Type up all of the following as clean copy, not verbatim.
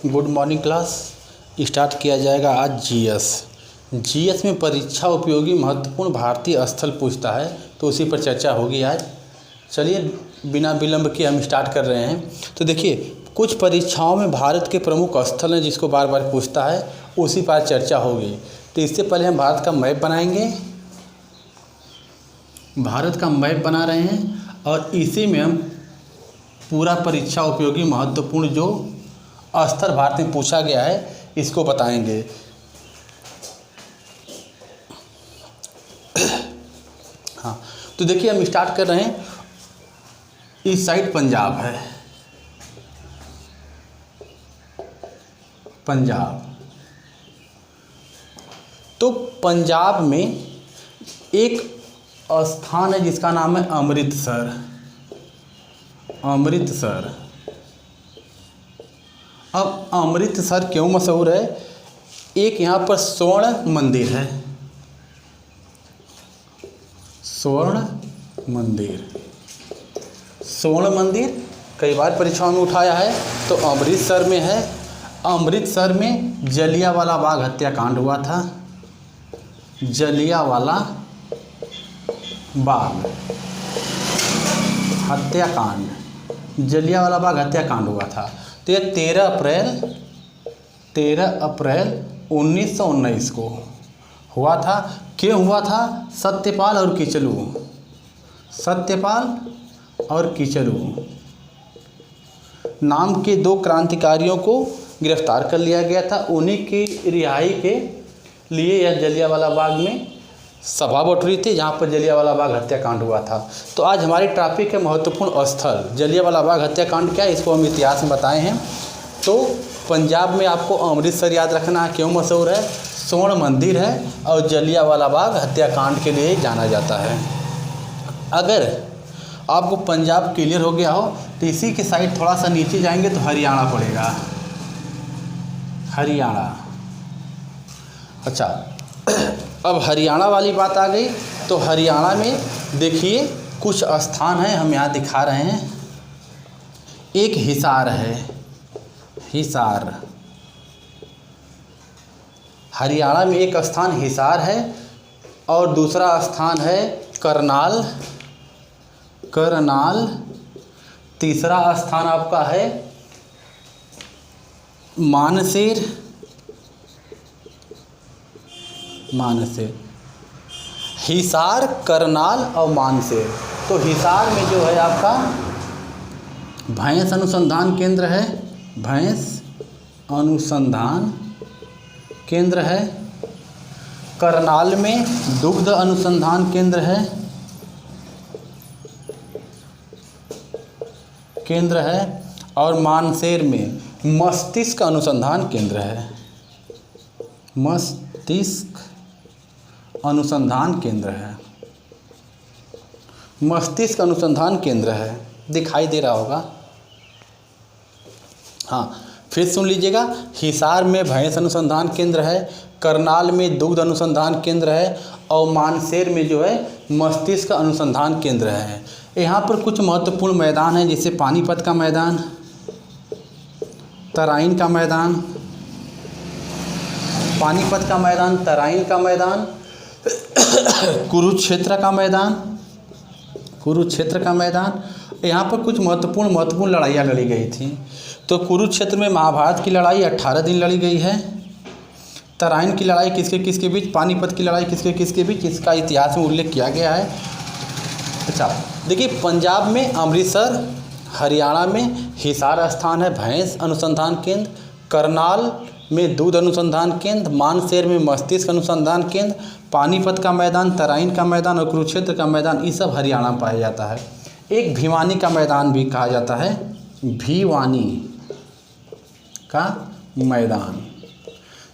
Good morning class. Start किया जाएगा आज जीएस में परीक्षा उपयोगी महत्वपूर्ण भारतीय स्थल पूछता है, तो उसी पर चर्चा होगी आज। चलिए बिना विलंब के हम स्टार्ट कर रहे हैं। तो देखिए, कुछ परीक्षाओं में भारत के प्रमुख स्थल हैं जिसको बार बार पूछता है, उसी पर चर्चा होगी। तो इससे पहले हम भारत का मैप बनाएंगे। भारत का मैप बना रहे हैं और इसी में हम पूरा परीक्षा उपयोगी महत्वपूर्ण जो स्थल भारत में पूछा गया है इसको बताएंगे। हाँ, तो देखिए हम स्टार्ट कर रहे हैं। इस साइड पंजाब है, पंजाब। तो पंजाब में एक स्थान है जिसका नाम है अमृतसर। अमृतसर। अब अमृतसर क्यों मशहूर है? एक यहाँ पर स्वर्ण मंदिर है, स्वर्ण मंदिर। स्वर्ण मंदिर कई बार परीक्षाओं में उठाया है, तो अमृतसर में है। अमृतसर में जलियांवाला बाग हत्याकांड हुआ था। जलियांवाला बाग हत्याकांड, जलियांवाला बाग हत्याकांड हुआ था। तो यह 13 अप्रैल 1919 को हुआ था। क्यों हुआ था? सत्यपाल और किचलू, सत्यपाल और किचलू नाम के 2 क्रांतिकारियों को गिरफ्तार कर लिया गया था। उन्हीं की रिहाई के लिए यह जलियांवाला बाग में सभा बटोरी थी जहाँ पर जलियांवाला बाग हत्याकांड हुआ था। तो आज हमारी टॉपिक है महत्वपूर्ण स्थल। जलियांवाला बाग हत्याकांड क्या है इसको हम इतिहास में बताए हैं। तो पंजाब में आपको अमृतसर याद रखना है, क्यों मशहूर है? स्वर्ण मंदिर है और जलियांवाला बाग हत्याकांड के लिए जाना जाता है। अगर आपको पंजाब क्लियर हो गया हो तो इसी के साइड थोड़ा सा नीचे जाएंगे तो हरियाणा पड़ेगा, हरियाणा। अच्छा, अब हरियाणा वाली बात आ गई। तो हरियाणा में देखिए कुछ स्थान हैं, हम यहाँ दिखा रहे हैं। एक हिसार है, हिसार। हरियाणा में एक स्थान हिसार है और दूसरा स्थान है करनाल, करनाल। तीसरा स्थान आपका है मानसेर, मानसेर। हिसार, करनाल और मानसेर। तो हिसार में जो है आपका भैंस अनुसंधान केंद्र है, भैंस अनुसंधान केंद्र है। करनाल में दुग्ध अनुसंधान केंद्र है, केंद्र है। और मानसेर में मस्तिष्क अनुसंधान केंद्र है, मस्तिष्क अनुसंधान केंद्र है, मस्तिष्क अनुसंधान केंद्र है। दिखाई दे रहा होगा। हाँ, फिर सुन लीजिएगा। हिसार में भैंस अनुसंधान केंद्र है, करनाल में दुग्ध अनुसंधान केंद्र है और मानसेर में जो है मस्तिष्क अनुसंधान केंद्र है। यहाँ पर कुछ महत्वपूर्ण मैदान हैं, जैसे पानीपत का मैदान, तराइन का मैदान, पानीपत का मैदान, तराइन का मैदान, कुरुक्षेत्र का मैदान, कुरुक्षेत्र का मैदान। यहाँ पर कुछ महत्वपूर्ण लड़ाइयाँ लड़ी गई थी। तो कुरुक्षेत्र में महाभारत की लड़ाई 18 दिन लड़ी गई है। तराइन की लड़ाई किसके किसके बीच, पानीपत की लड़ाई किसके किसके बीच, इसका इतिहास में उल्लेख किया गया है। अच्छा, देखिए पंजाब में अमृतसर, हरियाणा में हिसार स्थान है भैंस अनुसंधान केंद्र, करनाल में दूध अनुसंधान केंद्र, मानसेर में मस्तिष्क अनुसंधान केंद्र, पानीपत का मैदान, तराइन का मैदान और कुरुक्षेत्र का मैदान, ये सब हरियाणा में पाया जाता है। एक भिवानी का मैदान भी कहा जाता है, भिवानी का मैदान।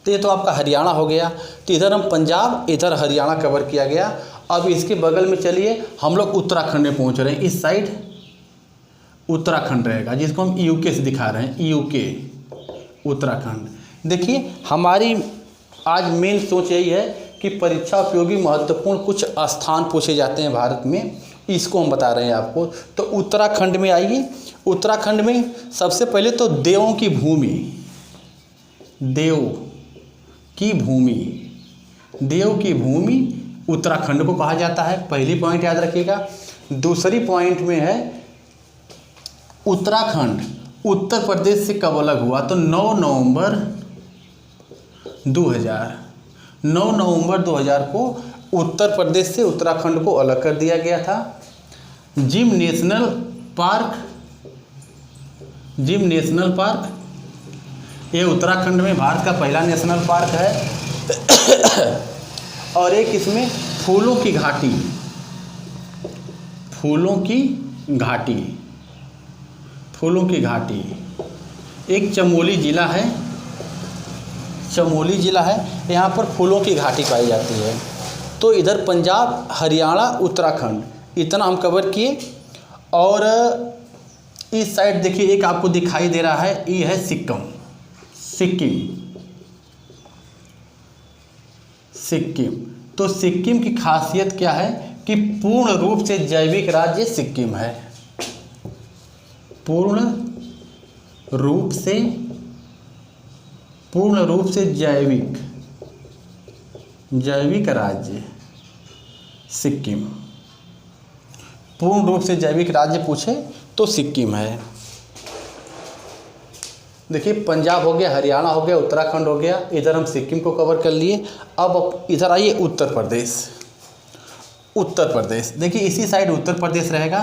तो ये तो आपका हरियाणा हो गया। तो इधर हम पंजाब, इधर हरियाणा कवर किया गया। अब इसके बगल में चलिए हम लोग उत्तराखंड में पहुंच रहे हैं। इस साइड उत्तराखंड रहेगा, जिसको हम यूके से दिखा रहे हैं, यूके, उत्तराखंड। देखिए हमारी आज मेन सोच यही है कि परीक्षा उपयोगी महत्वपूर्ण कुछ स्थान पूछे जाते हैं भारत में, इसको हम बता रहे हैं आपको। तो उत्तराखंड में आइए। उत्तराखंड में सबसे पहले तो देवों की भूमि, देव की भूमि, देव की भूमि उत्तराखंड को कहा जाता है। पहली पॉइंट याद रखिएगा। दूसरी पॉइंट में है उत्तराखंड उत्तर प्रदेश से कब अलग हुआ, तो 9 नवंबर 2000 को उत्तर प्रदेश से उत्तराखंड को अलग कर दिया गया था। जिम नेशनल पार्क ये उत्तराखंड में भारत का पहला नेशनल पार्क है। और एक इसमें फूलों की घाटी एक चमोली जिला है, यहाँ पर फूलों की घाटी पाई जाती है। तो इधर पंजाब, हरियाणा, उत्तराखंड इतना हम कवर किए। और इस साइड देखिए एक आपको दिखाई दे रहा है, ये है सिक्किम। तो सिक्किम की खासियत क्या है कि पूर्ण रूप से जैविक राज्य सिक्किम है। पूर्ण रूप से जैविक राज्य सिक्किम। पूर्ण रूप से जैविक राज्य पूछे तो सिक्किम है। देखिए पंजाब हो गया, हरियाणा हो गया, उत्तराखंड हो गया, इधर हम सिक्किम को कवर कर लिए। अब इधर आइए उत्तर प्रदेश। देखिए इसी साइड उत्तर प्रदेश रहेगा।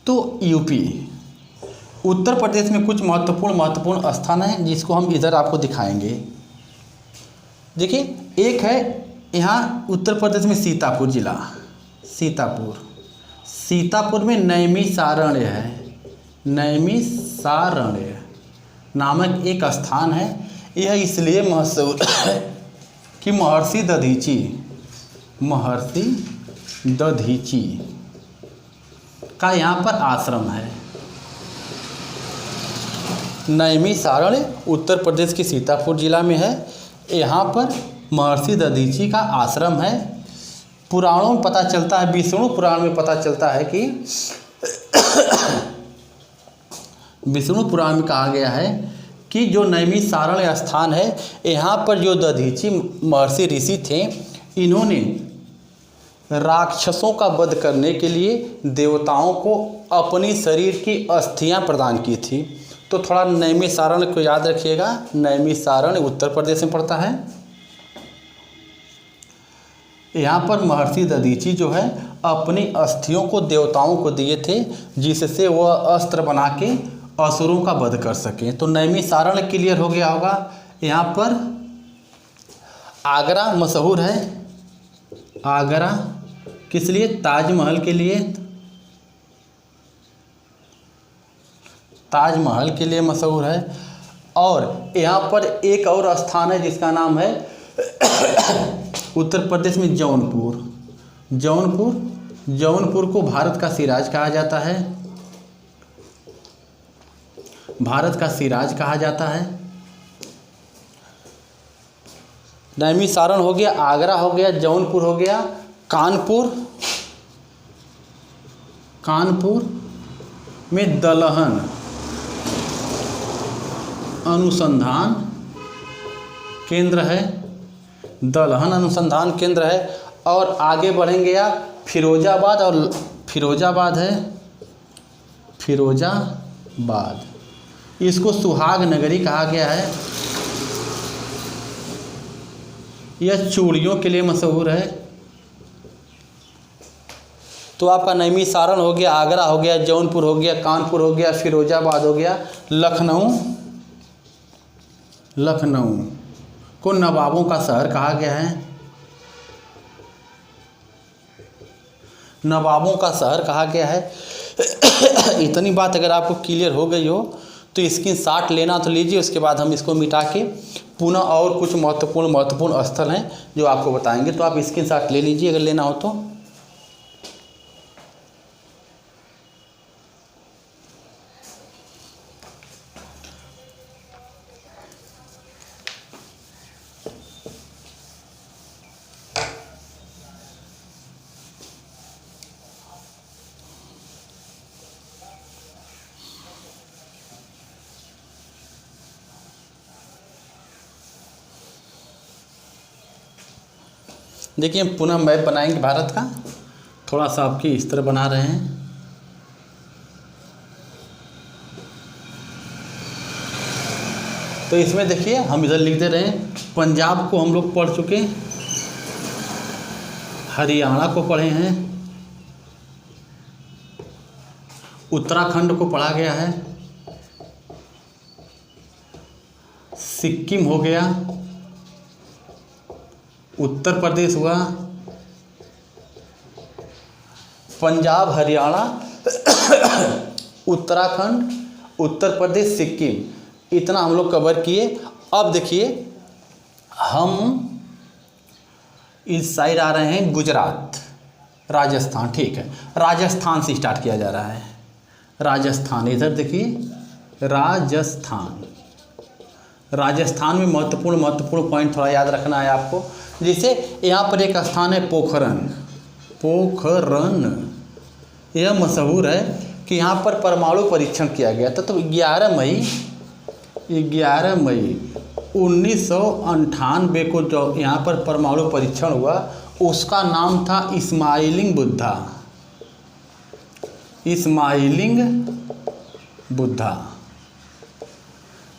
तो यूपी, उत्तर प्रदेश में कुछ महत्वपूर्ण स्थान हैं जिसको हम इधर आपको दिखाएंगे। देखिए एक है यहाँ उत्तर प्रदेश में सीतापुर जिला, सीतापुर में नैमिषारण्य है, नैमिषारण्य नामक एक स्थान है। यह इसलिए मशहूर है कि महर्षि दधीची का यहाँ पर आश्रम है। नैमिषारण्य उत्तर प्रदेश के सीतापुर जिला में है। यहाँ पर महर्षि दधीची का आश्रम है। पुराणों में पता चलता है, विष्णु पुराण में पता चलता है कि विष्णु पुराण में कहा गया है कि जो नैमिषारण्य स्थान है, यहाँ पर जो दधीची महर्षि ऋषि थे, इन्होंने राक्षसों का वध करने के लिए देवताओं को अपनी शरीर की अस्थियां प्रदान की थी। तो थोड़ा नैमिषारण्य को याद रखिएगा। नैमिषारण्य उत्तर प्रदेश में पड़ता है। यहाँ पर महर्षि दधीची जो है अपनी अस्थियों को देवताओं को दिए थे, जिससे वह अस्त्र बना के असुरों का वध कर सकें। तो नैमिषारण्य क्लियर हो गया होगा। यहाँ पर आगरा मशहूर है। आगरा किस लिए? ताजमहल के लिए। ताजमहल के लिए मशहूर है। और यहाँ पर एक और स्थान है जिसका नाम है उत्तर प्रदेश में जौनपुर को भारत का सिराज कहा जाता है। भारत का सिराज कहा जाता है। नैमिषारण्य हो गया, आगरा हो गया, जौनपुर हो गया, कानपुर में दलहन अनुसंधान केंद्र है। दलहन अनुसंधान केंद्र है। और आगे बढ़ेंगे आप, फिरोजाबाद है। फिरोजाबाद इसको सुहाग नगरी कहा गया है। यह चूड़ियों के लिए मशहूर है। तो आपका नैमिषारण्य हो गया, आगरा हो गया, जौनपुर हो गया, कानपुर हो गया, फिरोजाबाद हो गया। लखनऊ को नवाबों का शहर कहा गया है। नवाबों का शहर कहा गया है। इतनी बात अगर आपको क्लियर हो गई हो तो स्क्रीनशॉट लेना तो लीजिए। उसके बाद हम इसको मिटा के पुनः और कुछ महत्वपूर्ण स्थल हैं जो आपको बताएंगे, तो आप स्क्रीनशॉट ले लीजिए अगर लेना हो तो। देखिए हम पुनः मैप बनाएंगे भारत का, थोड़ा सा आपकी इस तरह बना रहे हैं। तो इसमें देखिए हम इधर लिख दे रहे हैं, पंजाब को हम लोग पढ़ चुके, हरियाणा को पढ़े हैं, उत्तराखंड को पढ़ा गया है, सिक्किम हो गया, उत्तर प्रदेश हुआ, पंजाब, हरियाणा, उत्तराखंड, उत्तर प्रदेश, सिक्किम, इतना हम लोग कवर किए। अब देखिए हम इस साइड आ रहे हैं गुजरात, राजस्थान, ठीक है, राजस्थान से स्टार्ट किया जा रहा है। राजस्थान, इधर देखिए राजस्थान, राजस्थान में महत्वपूर्ण पॉइंट थोड़ा याद रखना है आपको। जैसे यहाँ पर एक स्थान है पोखरन, पोखरन, यह मशहूर है कि यहाँ पर परमाणु परीक्षण किया गया था। तो 11 मई 1998 को जो यहाँ पर परमाणु परीक्षण हुआ, उसका नाम था इस्माइलिंग बुद्धा, इस्माइलिंग बुद्धा।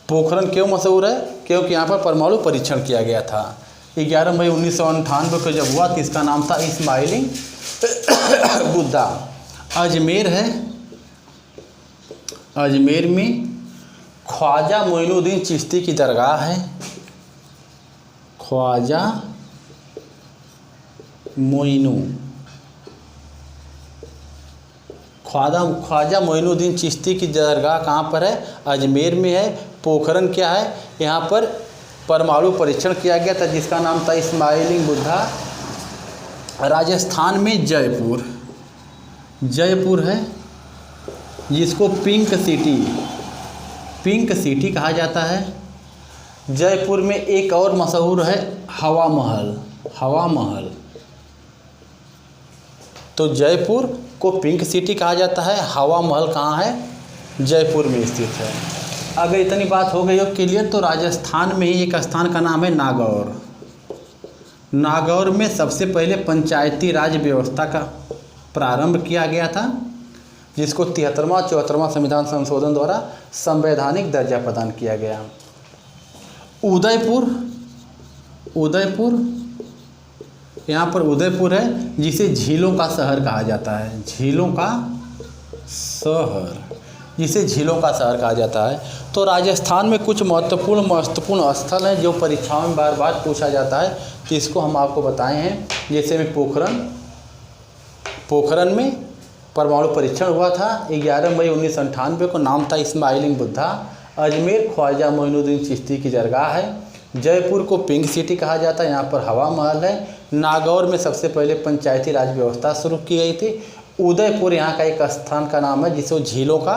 पोखरन क्यों मशहूर है? क्योंकि यहाँ पर परमाणु परीक्षण किया गया था। 11 मई 1998 को जब हुआ तो इसका नाम था इस्माइलिंग बुद्धा। अजमेर है, अजमेर में ख्वाजा मोइनुद्दीन चिश्ती की दरगाह है, ख्वाजा मोइनुद्दीन चिश्ती की दरगाह कहाँ पर है? अजमेर में है। पोखरन क्या है? यहाँ पर परमाणु परीक्षण किया गया था जिसका नाम था इस्माइलिंग बुद्धा। राजस्थान में जयपुर, जयपुर है जिसको पिंक सिटी कहा जाता है। जयपुर में एक और मशहूर है हवा महल, हवा महल। तो जयपुर को पिंक सिटी कहा जाता है, हवा महल कहाँ है? जयपुर में स्थित है। अगर इतनी बात हो गई हो क्लियर, तो राजस्थान में ही एक स्थान का नाम है नागौर। नागौर में सबसे पहले पंचायती राज व्यवस्था का प्रारंभ किया गया था, जिसको 73वां 74वां संविधान संशोधन द्वारा संवैधानिक दर्जा प्रदान किया गया। उदयपुर, यहाँ पर उदयपुर है जिसे झीलों का शहर कहा जाता है, झीलों का शहर, जिसे झीलों का शहर कहा जाता है। तो राजस्थान में कुछ महत्वपूर्ण स्थल हैं जो परीक्षाओं में बार बार पूछा जाता है, तो इसको हम आपको बताए हैं। जैसे में पोखरन में परमाणु परीक्षण हुआ था 11 मई 1998 को, नाम था इस्माइलिंग बुद्धा। अजमेर ख्वाजा मोइनुद्दीन चिश्ती की दरगाह है। जयपुर को पिंक सिटी कहा जाता है, यहाँ पर हवा महल है। नागौर में सबसे पहले पंचायती राज व्यवस्था शुरू की गई थी। उदयपुर यहाँ का एक स्थान का नाम है जिसे झीलों का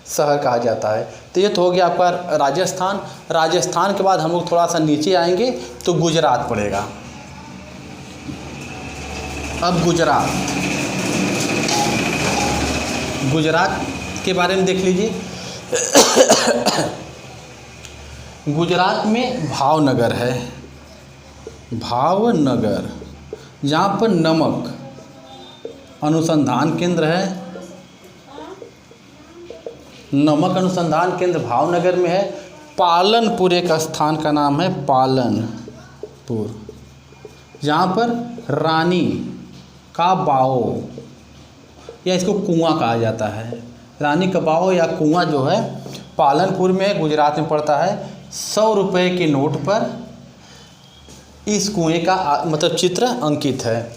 शहर कहा जाता है। तो ये तो हो गया आपका राजस्थान। राजस्थान के बाद हम लोग थोड़ा सा नीचे आएंगे तो गुजरात पड़ेगा। अब गुजरात के बारे में देख लीजिए। गुजरात में भावनगर है, भावनगर, जहाँ पर नमक अनुसंधान केंद्र है। नमक अनुसंधान केंद्र भावनगर में है। पालनपुर एक स्थान का नाम है, पालनपुर, जहाँ पर रानी का बाव या इसको कुआं कहा जाता है। रानी का बाव या कुआं जो है पालनपुर में, गुजरात में पड़ता है। 100 रुपये के नोट पर इस कुएं का मतलब चित्र अंकित है।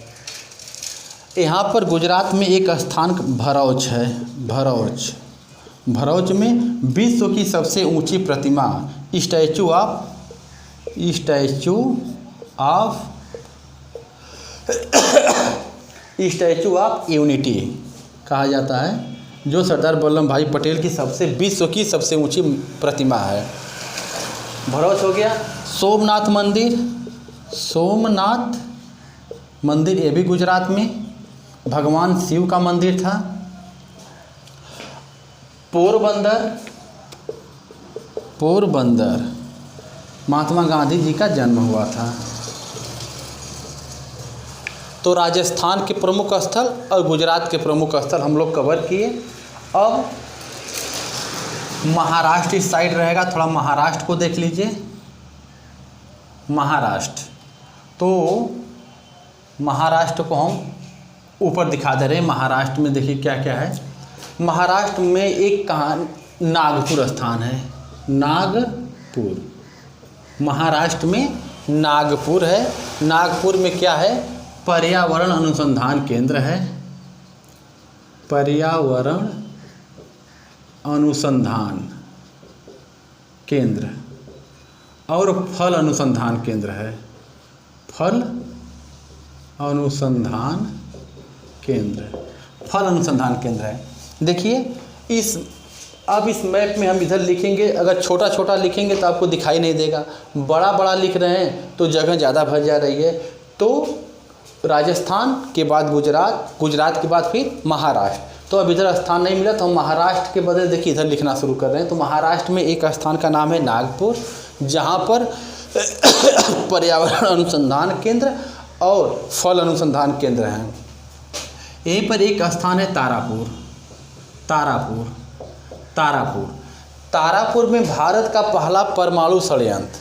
यहाँ पर गुजरात में एक स्थान भरौच है, भरौच में विश्व की सबसे ऊंची प्रतिमा स्टैचू ऑफ यूनिटी कहा जाता है, जो सरदार वल्लभ भाई पटेल की विश्व की सबसे ऊंची प्रतिमा है। भरौच हो गया। सोमनाथ मंदिर ये भी गुजरात में भगवान शिव का मंदिर था। पोरबंदर महात्मा गांधी जी का जन्म हुआ था। तो राजस्थान के प्रमुख स्थल और गुजरात के प्रमुख स्थल हम लोग कवर किए। अब महाराष्ट्र इस साइड रहेगा, थोड़ा महाराष्ट्र को देख लीजिए। महाराष्ट्र, तो महाराष्ट्र को हम ऊपर दिखा दे रहे हैं। महाराष्ट्र में देखिए क्या क्या है। महाराष्ट्र में एक नागपुर स्थान है, नागपुर। महाराष्ट्र में नागपुर है। नागपुर में क्या है? पर्यावरण अनुसंधान केंद्र है, पर्यावरण अनुसंधान केंद्र, और फल अनुसंधान केंद्र है, फल अनुसंधान केंद्र, फल अनुसंधान केंद्र है। देखिए अब इस मैप में हम इधर लिखेंगे, अगर छोटा छोटा लिखेंगे तो आपको दिखाई नहीं देगा, बड़ा बड़ा लिख रहे हैं तो जगह ज़्यादा भर जा रही है। तो राजस्थान के बाद गुजरात, गुजरात के बाद फिर महाराष्ट्र। तो अब इधर स्थान नहीं मिला तो हम महाराष्ट्र के बदले देखिए इधर लिखना शुरू कर रहे हैं। तो महाराष्ट्र में एक स्थान का नाम है नागपुर, जहाँ पर पर्यावरण अनुसंधान केंद्र और फल अनुसंधान केंद्र हैं। यहीं पर एक स्थान है तारापुर, तारापुर, तारापुर। तारापुर में भारत का पहला परमाणु षड्यंत्र,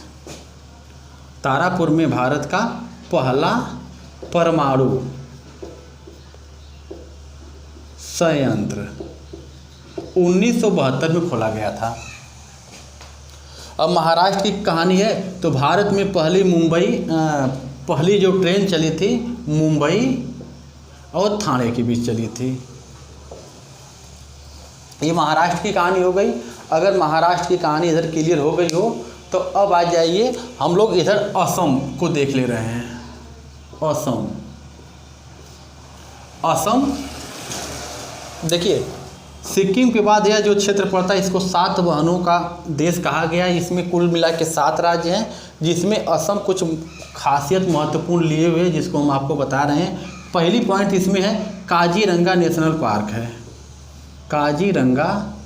तारापुर में भारत का पहला परमाणु संयंत्र 1972 में खोला गया था। अब महाराष्ट्र की कहानी है तो भारत में पहली जो ट्रेन चली थी मुंबई और ठाणे के बीच चली थी। ये महाराष्ट्र की कहानी हो गई। अगर महाराष्ट्र की कहानी इधर क्लियर हो गई हो तो अब आ जाइए, हम लोग इधर असम को देख ले रहे हैं। असम, असम देखिए सिक्किम के बाद यह जो क्षेत्र पड़ता है इसको 7 बहनों का देश कहा गया है। इसमें कुल मिला के 7 राज्य हैं, जिसमें असम कुछ खासियत महत्वपूर्ण लिए हुए जिसको हम आपको बता रहे हैं। पहली पॉइंट इसमें है काजीरंगा नेशनल पार्क है, Kaziranga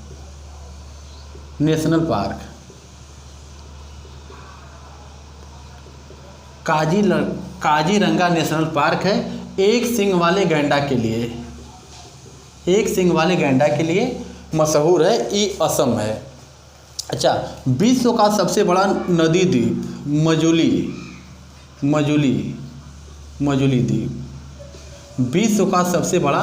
national park. Kaziranga national park है एक सींग वाले गैंडा के लिए, एक सींग वाले गैंडा के लिए मशहूर है। ये असम है। अच्छा, विश्व का सबसे बड़ा नदी द्वीप मजुली, मजुली, मजुली द्वीप, विश्व का सबसे बड़ा,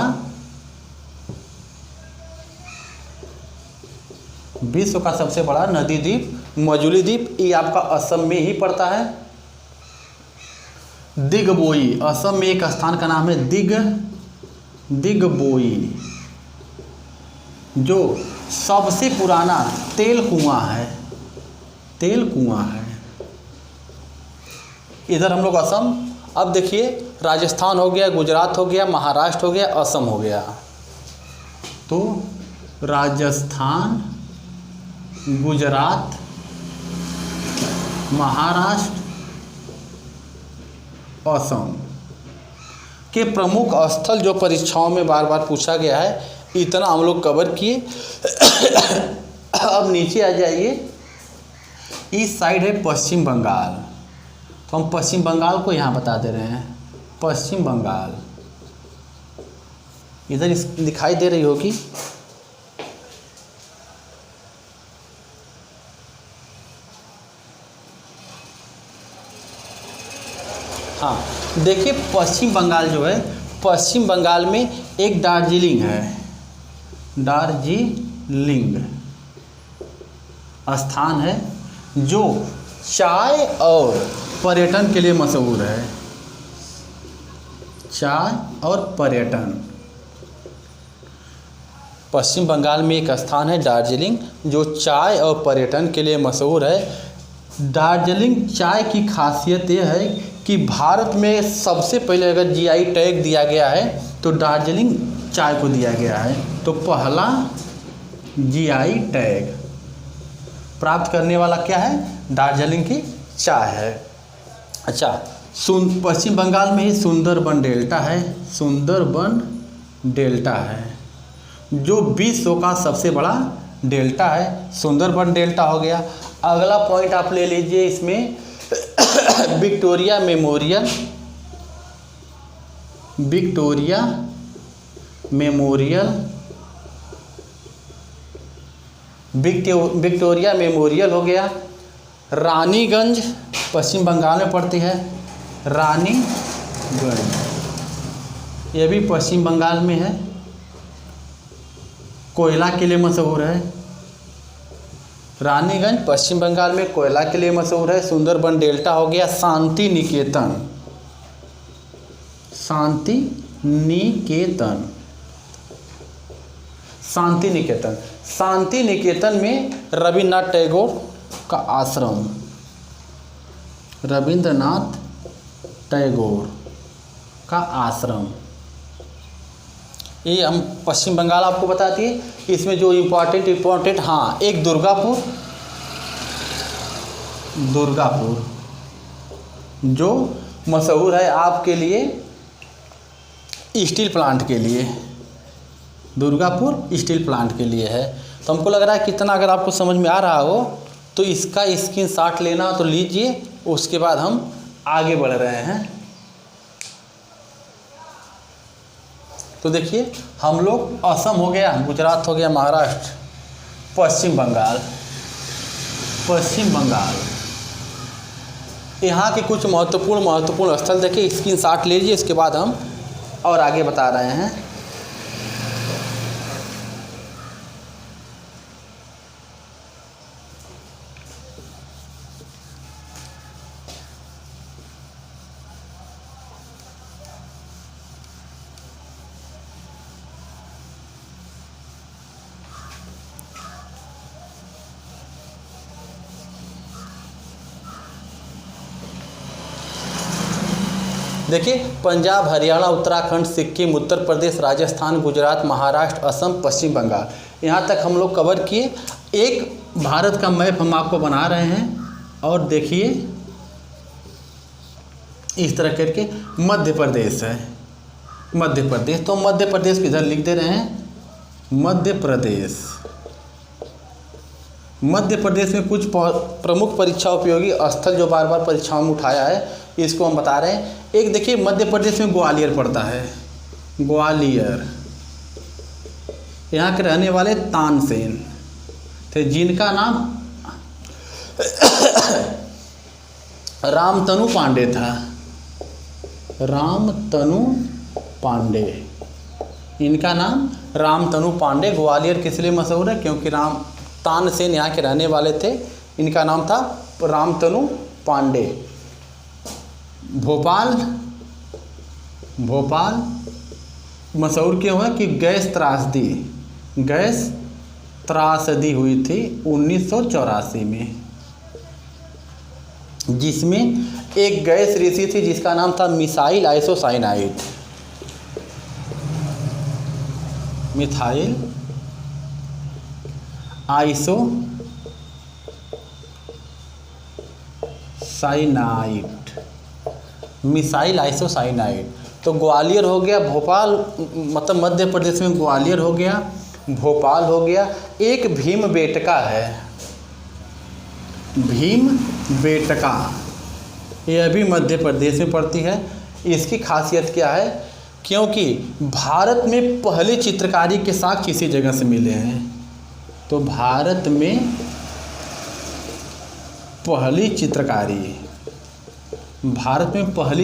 विश्व का सबसे बड़ा नदी द्वीप मजुली द्वीप, ये आपका असम में ही पड़ता है। दिगबोई, असम में एक स्थान का नाम है दिगबोई, जो सबसे पुराना तेल कुआं है, तेल कुआं है। इधर हम लोग असम। अब देखिए राजस्थान हो गया, गुजरात हो गया, महाराष्ट्र हो गया, असम हो गया। तो राजस्थान, गुजरात, महाराष्ट्र, असम के प्रमुख स्थल जो परीक्षाओं में बार बार पूछा गया है, इतना हम लोग कवर किए। अब नीचे आ जाइए, इस साइड है पश्चिम बंगाल। तो हम पश्चिम बंगाल को यहाँ बता दे रहे हैं, पश्चिम बंगाल। इधर दिखाई दे रही होगी, हाँ देखिए पश्चिम बंगाल जो है, पश्चिम बंगाल में एक दार्जिलिंग है, दार्जिलिंग स्थान है जो चाय और पर्यटन के लिए मशहूर है, चाय और पर्यटन। पश्चिम बंगाल में एक स्थान है दार्जिलिंग जो चाय और पर्यटन के लिए मशहूर है। दार्जिलिंग चाय की खासियत यह है कि भारत में सबसे पहले अगर जीआई टैग दिया गया है तो दार्जिलिंग चाय को दिया गया है। तो पहला जीआई टैग प्राप्त करने वाला क्या है? दार्जिलिंग की चाय है। अच्छा, पश्चिम बंगाल में ही सुंदरबन डेल्टा है, सुंदरबन डेल्टा है जो विश्व का सबसे बड़ा डेल्टा है। सुंदरबन डेल्टा हो गया। अगला पॉइंट आप ले लीजिए इसमें Victoria memorial, Victoria memorial, Victoria memorial हो गया। रानीगंज पश्चिम बंगाल में पड़ती है, रानीगंज ये भी पश्चिम बंगाल में है, कोयला के लिए मशहूर है। रानीगंज पश्चिम बंगाल में कोयला के लिए मशहूर है। सुंदरबन डेल्टा हो गया। शांति निकेतन, शांति निकेतन, शांति निकेतन, शांति निकेतन में रविन्द्रनाथ टैगोर का आश्रम, रविंद्रनाथ टैगोर का आश्रम, ये हम पश्चिम बंगाल आपको बताती है। इसमें जो इम्पोर्टेंट हाँ, एक दुर्गापुर, दुर्गापुर जो मशहूर है आपके लिए स्टील प्लांट के लिए, दुर्गापुर स्टील प्लांट के लिए है। तो हमको लग रहा है कितना अगर आपको समझ में आ रहा हो तो इसका स्क्रीनशॉट लेना तो लीजिए, उसके बाद हम आगे बढ़ रहे हैं। तो देखिए हम लोग असम हो गया, गुजरात हो गया, महाराष्ट्र, पश्चिम बंगाल, पश्चिम बंगाल, यहाँ के कुछ महत्वपूर्ण स्थल देखिए, स्क्रीनशॉट लीजिए, इसके बाद हम और आगे बता रहे हैं। देखिए पंजाब, हरियाणा, उत्तराखंड, सिक्किम, उत्तर प्रदेश, राजस्थान, गुजरात, महाराष्ट्र, असम, पश्चिम बंगाल, यहाँ तक हम लोग कवर किए। एक भारत का मैप हम आपको बना रहे हैं और देखिए इस तरह करके मध्य प्रदेश है, मध्य प्रदेश, तो मध्य प्रदेश को इधर लिख दे रहे हैं, मध्य प्रदेश। मध्य प्रदेश में कुछ प्रमुख परीक्षा उपयोगी स्थल जो बार बार परीक्षाओं में उठाया है, इसको हम बता रहे हैं। एक देखिए मध्य प्रदेश में ग्वालियर पड़ता है, ग्वालियर, यहाँ के रहने वाले तानसेन थे, जिनका नाम रामतनु पांडे था, रामतनु पांडे, इनका नाम रामतनु पांडे। ग्वालियर किस लिए मशहूर है? क्योंकि तानसेन यहाँ के रहने वाले थे, इनका नाम था रामतनु पांडे। भोपाल, भोपाल मशहूर क्यों है कि गैस त्रासदी हुई थी 1984 में, जिसमें एक गैस रिसी थी जिसका नाम था missile isocyanide, methyl isocyanide, missile isocyanide. तो ग्वालियर हो गया, भोपाल मतलब मध्य प्रदेश में ग्वालियर हो गया, भोपाल हो गया। एक भीमबेटका है, भीमबेटका, यह भी मध्य प्रदेश में पड़ती है। इसकी खासियत क्या है? क्योंकि भारत में पहली चित्रकारी के साक्ष्य इसी जगह से मिले हैं। तो भारत में पहली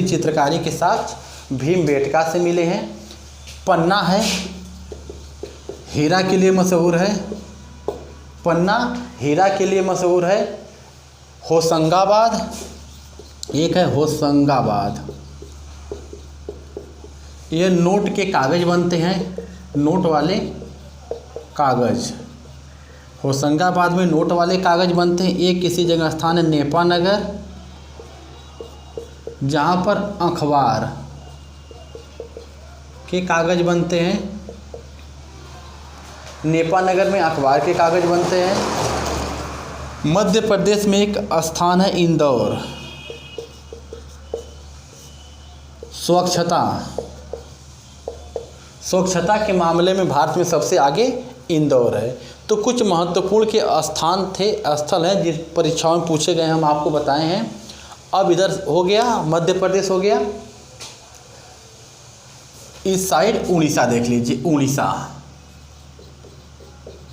चित्रकारी के साक्ष्य भीमबेटका से मिले हैं। पन्ना है, हीरा के लिए मशहूर है, पन्ना हीरा के लिए मशहूर है। होशंगाबाद, एक है होशंगाबाद, ये नोट के कागज़ बनते हैं, नोट वाले कागज़, होशंगाबाद में नोट वाले कागज़ बनते हैं। एक किसी जगह स्थान है नेपानगर, जहाँ पर अखबार के कागज़ बनते हैं, नेपानगर में अखबार के कागज़ बनते हैं। मध्य प्रदेश में एक स्थान है इंदौर, स्वच्छता के मामले में भारत में सबसे आगे इंदौर है। तो कुछ महत्वपूर्ण के स्थल हैं जिस परीक्षाओं में पूछे गए, हम आपको बताए हैं। अब इधर हो गया, मध्य प्रदेश हो गया। इस साइड उड़ीसा देख लीजिए, उड़ीसा,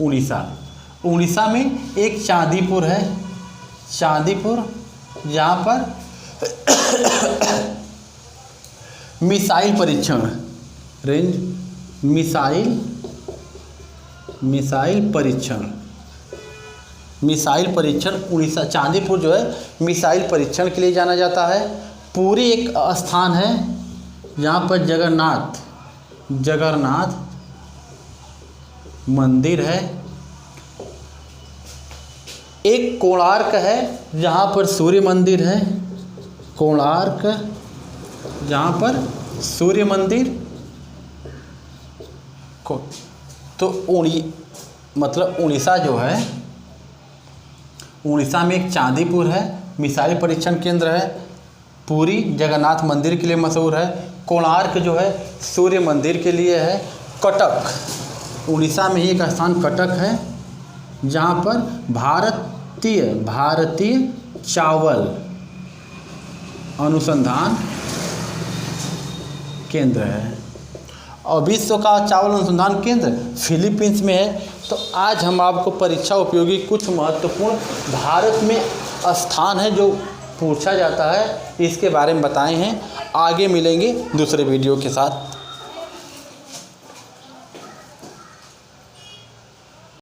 उड़ीसा, उड़ीसा में एक चांदीपुर है, चांदीपुर, जहाँ पर मिसाइल परीक्षण रेंज, मिसाइल परीक्षण उड़ीसा, चांदीपुर जो है मिसाइल परीक्षण के लिए जाना जाता है। पूरी एक स्थान है जहाँ पर जगन्नाथ मंदिर है। एक कोणार्क है जहाँ पर सूर्य मंदिर है, कोणार्क, जहाँ पर सूर्य मंदिर को, तो मतलब उड़ीसा जो है, उड़ीसा में एक चांदीपुर है, मिसाइल परीक्षण केंद्र है, पूरी जगन्नाथ मंदिर के लिए मशहूर है, कोणार्क जो है सूर्य मंदिर के लिए है, कटक, उड़ीसा में ही एक स्थान कटक है जहाँ पर भारतीय चावल अनुसंधान केंद्र है, और विश्व का चावल अनुसंधान केंद्र फिलीपींस में है। तो आज हम आपको परीक्षा उपयोगी कुछ महत्वपूर्ण भारत में स्थान है जो पूछा जाता है, इसके बारे में बताए हैं। आगे मिलेंगे दूसरे वीडियो के साथ।